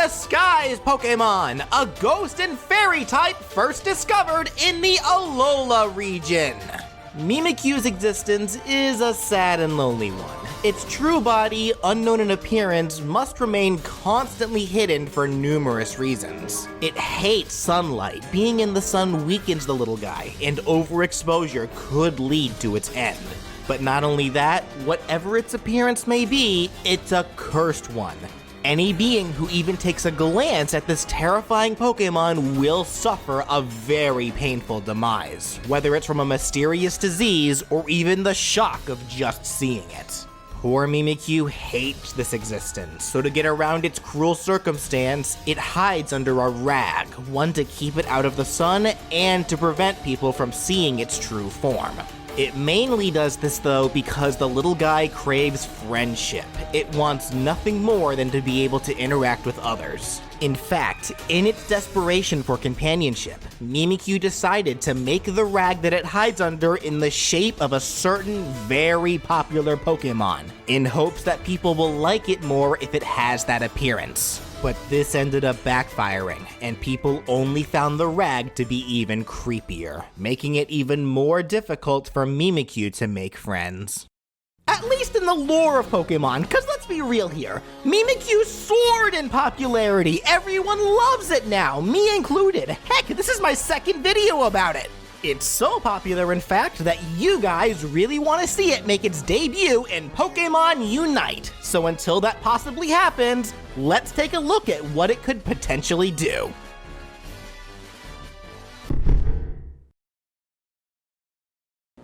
Disguise Pokémon, a ghost and fairy type first discovered in the Alola region. Mimikyu's existence is a sad and lonely one. Its true body, unknown in appearance, must remain constantly hidden for numerous reasons. It hates sunlight. Being in the sun weakens the little guy, and overexposure could lead to its end. But not only that, whatever its appearance may be, it's a cursed one. Any being who even takes a glance at this terrifying Pokémon will suffer a very painful demise, whether it's from a mysterious disease or even the shock of just seeing it. Poor Mimikyu hates this existence, so to get around its cruel circumstance, it hides under a rag, one to keep it out of the sun and to prevent people from seeing its true form. It mainly does this though because the little guy craves friendship. It wants nothing more than to be able to interact with others. In fact, in its desperation for companionship, Mimikyu decided to make the rag that it hides under in the shape of a certain very popular Pokémon, in hopes that people will like it more if it has that appearance. But this ended up backfiring, and people only found the rag to be even creepier, making it even more difficult for Mimikyu to make friends. At least in the lore of Pokemon, cause let's be real here, Mimikyu soared in popularity. Everyone loves it now, me included. Heck, this is my second video about it. It's so popular, in fact, that you guys really want to see it make its debut in Pokémon Unite. So until that possibly happens, let's take a look at what it could potentially do.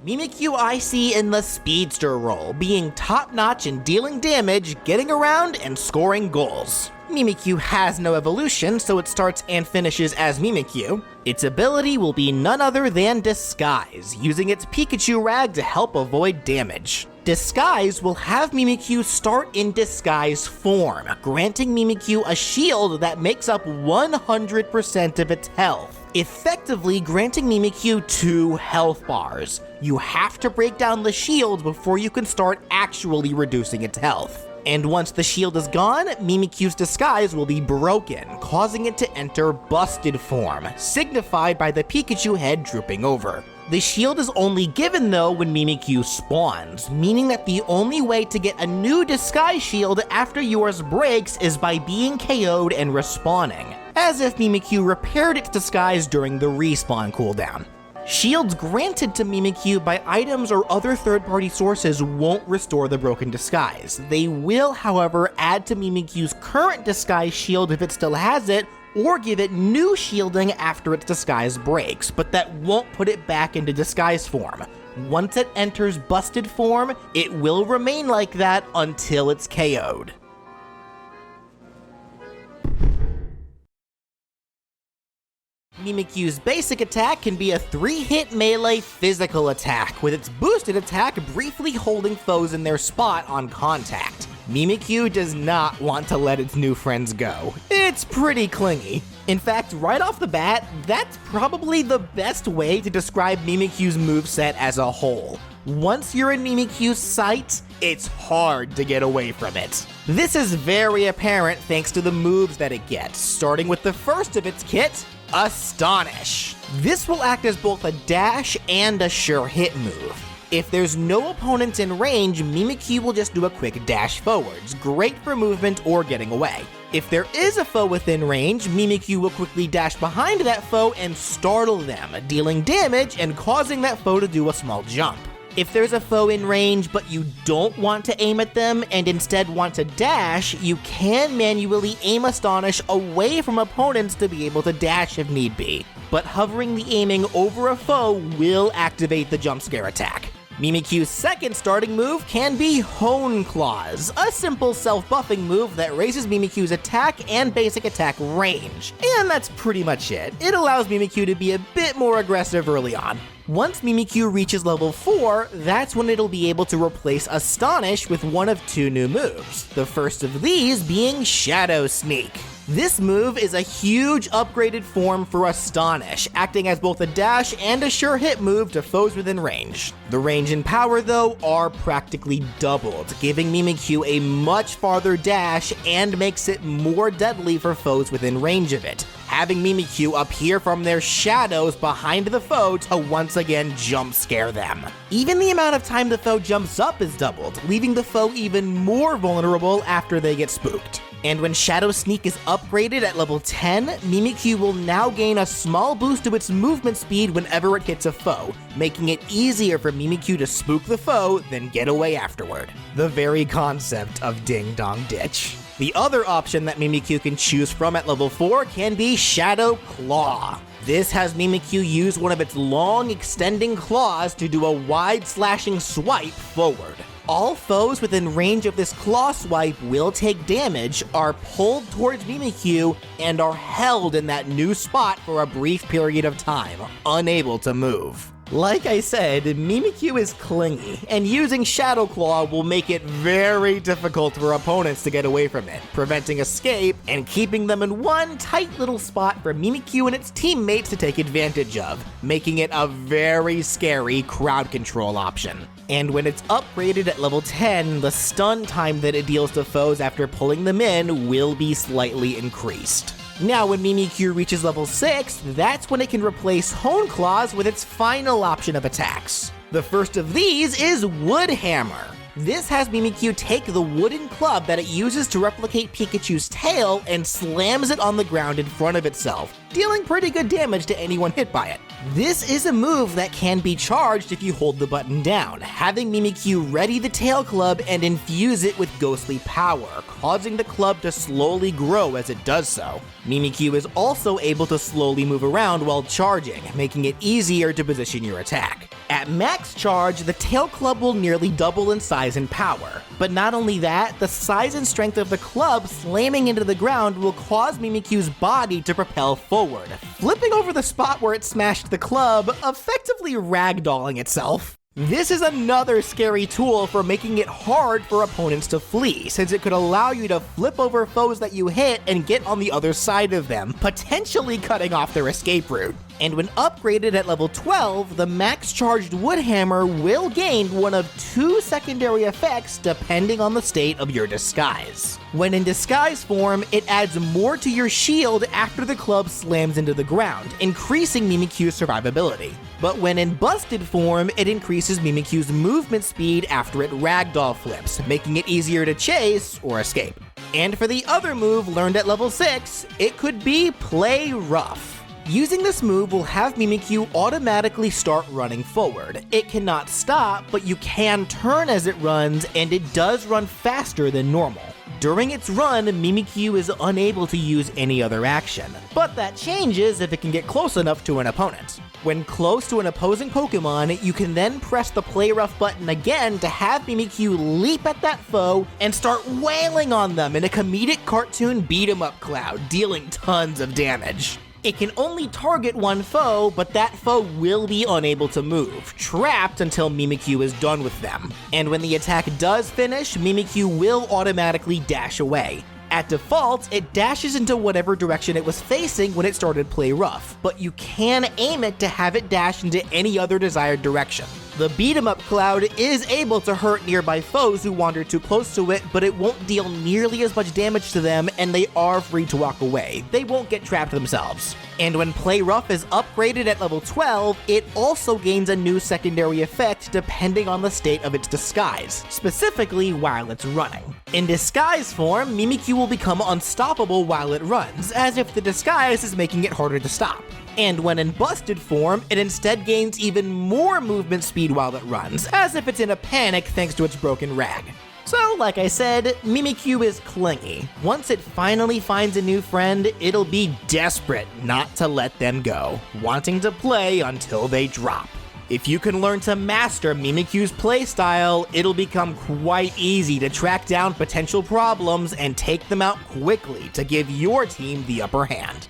Mimikyu I see in the speedster role, being top-notch in dealing damage, getting around, and scoring goals. Mimikyu has no evolution, so it starts and finishes as Mimikyu. Its ability will be none other than Disguise, using its Pikachu rag to help avoid damage. Disguise will have Mimikyu start in Disguise form, granting Mimikyu a shield that makes up 100% of its health, effectively granting Mimikyu 2 health bars. You have to break down the shield before you can start actually reducing its health. And once the shield is gone, Mimikyu's disguise will be broken, causing it to enter busted form, signified by the Pikachu head drooping over. The shield is only given though when Mimikyu spawns, meaning that the only way to get a new disguise shield after yours breaks is by being KO'd and respawning, as if Mimikyu repaired its disguise during the respawn cooldown. Shields granted to Mimikyu by items or other third-party sources won't restore the broken disguise. They will, however, add to Mimikyu's current disguise shield if it still has it, or give it new shielding after its disguise breaks, but that won't put it back into disguise form. Once it enters busted form, it will remain like that until it's KO'd. Mimikyu's basic attack can be a 3-hit melee physical attack, with its boosted attack briefly holding foes in their spot on contact. Mimikyu does not want to let its new friends go. It's pretty clingy. In fact, right off the bat, that's probably the best way to describe Mimikyu's moveset as a whole. Once you're in Mimikyu's sight, it's hard to get away from it. This is very apparent thanks to the moves that it gets, starting with the first of its kit, Astonish. This will act as both a dash and a sure hit move. If there's no opponents in range, Mimikyu will just do a quick dash forwards, great for movement or getting away. If there is a foe within range, Mimikyu will quickly dash behind that foe and startle them, dealing damage and causing that foe to do a small jump. If there's a foe in range but you don't want to aim at them and instead want to dash, you can manually aim Astonish away from opponents to be able to dash if need be. But hovering the aiming over a foe will activate the jump scare attack. Mimikyu's second starting move can be Hone Claws, a simple self-buffing move that raises Mimikyu's attack and basic attack range. And that's pretty much it. It allows Mimikyu to be a bit more aggressive early on. Once Mimikyu reaches level 4, that's when it'll be able to replace Astonish with one of 2 new moves, the first of these being Shadow Sneak. This move is a huge upgraded form for Astonish, acting as both a dash and a sure hit move to foes within range. The range and power, though, are practically doubled, giving Mimikyu a much farther dash and makes it more deadly for foes within range of it, having Mimikyu appear from their shadows behind the foe to once again jump scare them. Even the amount of time the foe jumps up is doubled, leaving the foe even more vulnerable after they get spooked. And when Shadow Sneak is upgraded at level 10, Mimikyu will now gain a small boost to its movement speed whenever it hits a foe, making it easier for Mimikyu to spook the foe, then get away afterward. The very concept of Ding Dong Ditch. The other option that Mimikyu can choose from at level 4 can be Shadow Claw. This has Mimikyu use one of its long extending claws to do a wide slashing swipe forward. All foes within range of this claw swipe will take damage, are pulled towards Mimikyu, and are held in that new spot for a brief period of time, unable to move. Like I said, Mimikyu is clingy, and using Shadow Claw will make it very difficult for opponents to get away from it, preventing escape and keeping them in one tight little spot for Mimikyu and its teammates to take advantage of, making it a very scary crowd control option. And when it's upgraded at level 10, the stun time that it deals to foes after pulling them in will be slightly increased. Now when Mimikyu reaches level 6, that's when it can replace Hone Claws with its final option of attacks. The first of these is Wood Hammer. This has Mimikyu take the wooden club that it uses to replicate Pikachu's tail and slams it on the ground in front of itself, dealing pretty good damage to anyone hit by it. This is a move that can be charged if you hold the button down, having Mimikyu ready the tail club and infuse it with ghostly power, causing the club to slowly grow as it does so. Mimikyu is also able to slowly move around while charging, making it easier to position your attack. At max charge, the tail club will nearly double in size and power. But not only that, the size and strength of the club slamming into the ground will cause Mimikyu's body to propel forward, flipping over the spot where it smashed the club, effectively ragdolling itself. This is another scary tool for making it hard for opponents to flee, since it could allow you to flip over foes that you hit and get on the other side of them, potentially cutting off their escape route. And when upgraded at level 12, the max charged Wood Hammer will gain one of 2 secondary effects depending on the state of your disguise. When in disguise form, it adds more to your shield after the club slams into the ground, increasing Mimikyu's survivability. But when in busted form, it increases Mimikyu's movement speed after it ragdoll flips, making it easier to chase or escape. And for the other move learned at level 6, it could be Play Rough. Using this move will have Mimikyu automatically start running forward. It cannot stop, but you can turn as it runs, and it does run faster than normal. During its run, Mimikyu is unable to use any other action, but that changes if it can get close enough to an opponent. When close to an opposing Pokémon, you can then press the Play Rough button again to have Mimikyu leap at that foe and start wailing on them in a comedic cartoon beat-em-up cloud, dealing tons of damage. It can only target one foe, but that foe will be unable to move, trapped until Mimikyu is done with them. And when the attack does finish, Mimikyu will automatically dash away. At default, it dashes into whatever direction it was facing when it started Play Rough, but you can aim it to have it dash into any other desired direction. The beat-em-up cloud is able to hurt nearby foes who wander too close to it, but it won't deal nearly as much damage to them, and they are free to walk away. They won't get trapped themselves. And when Play Rough is upgraded at level 12, it also gains a new secondary effect depending on the state of its disguise, specifically while it's running. In disguise form, Mimikyu will become unstoppable while it runs, as if the disguise is making it harder to stop. And when in busted form, it instead gains even more movement speed while it runs, as if it's in a panic thanks to its broken rag. So, like I said, Mimikyu is clingy. Once it finally finds a new friend, it'll be desperate not to let them go, wanting to play until they drop. If you can learn to master Mimikyu's playstyle, it'll become quite easy to track down potential problems and take them out quickly to give your team the upper hand.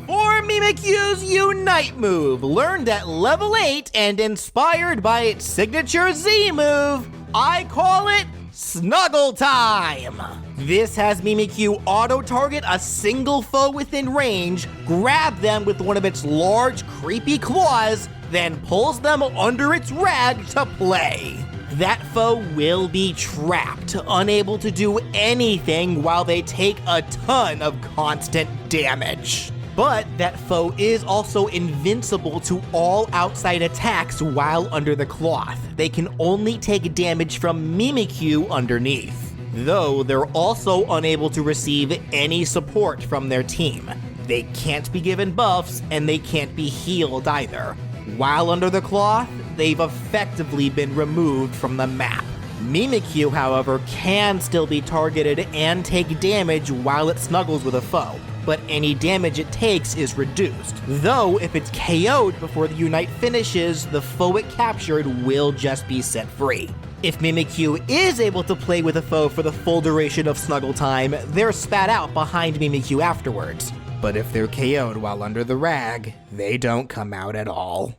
For Mimikyu's Unite move, learned at level 8 and inspired by its signature Z move, I call it Snuggle Time! This has Mimikyu auto-target a single foe within range, grab them with one of its large, creepy claws, then pulls them under its rag to play. That foe will be trapped, unable to do anything while they take a ton of constant damage. But that foe is also invincible to all outside attacks while under the cloth. They can only take damage from Mimikyu underneath, though they're also unable to receive any support from their team. They can't be given buffs, and they can't be healed either. While under the cloth, they've effectively been removed from the map. Mimikyu, however, can still be targeted and take damage while it snuggles with a foe, but any damage it takes is reduced. Though, if it's KO'd before the Unite finishes, the foe it captured will just be set free. If Mimikyu is able to play with a foe for the full duration of Snuggle Time, they're spat out behind Mimikyu afterwards. But if they're KO'd while under the rag, they don't come out at all.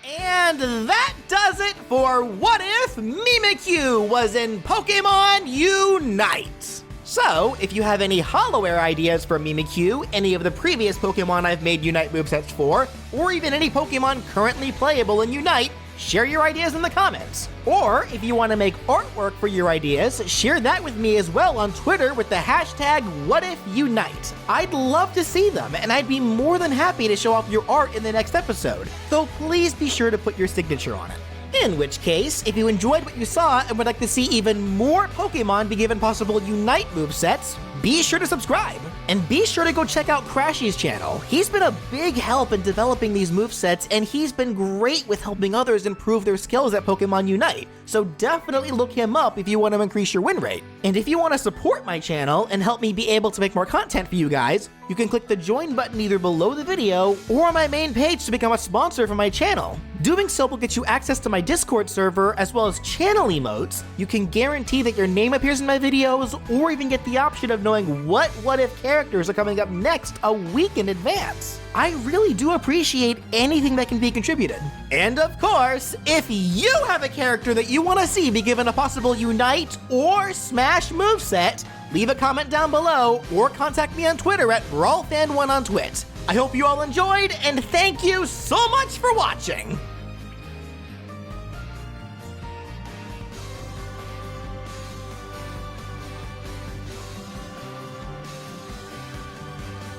And that does it for What If Mimikyu was in Pokémon Unite! So, if you have any Holowear ideas for Mimikyu, any of the previous Pokémon I've made Unite movesets for, or even any Pokémon currently playable in Unite, share your ideas in the comments. Or, if you want to make artwork for your ideas, share that with me as well on Twitter with the hashtag WhatIfUnite. I'd love to see them, and I'd be more than happy to show off your art in the next episode, though please be sure to put your signature on it. In which case, if you enjoyed what you saw and would like to see even more Pokémon be given possible Unite movesets, be sure to subscribe. And be sure to go check out Krashy's channel. He's been a big help in developing these movesets, and he's been great with helping others improve their skills at Pokémon Unite. So definitely look him up if you want to increase your win rate. And if you want to support my channel and help me be able to make more content for you guys, you can click the join button either below the video or on my main page to become a sponsor for my channel. Doing so will get you access to my Discord server as well as channel emotes. You can guarantee that your name appears in my videos, or even get the option of knowing what if characters are coming up next a week in advance. I really do appreciate anything that can be contributed. And of course, if you have a character that you want to see be given a possible Unite or Smash moveset, leave a comment down below or contact me on Twitter at BrawlFan1 on Twit. I hope you all enjoyed, and thank you so much for watching!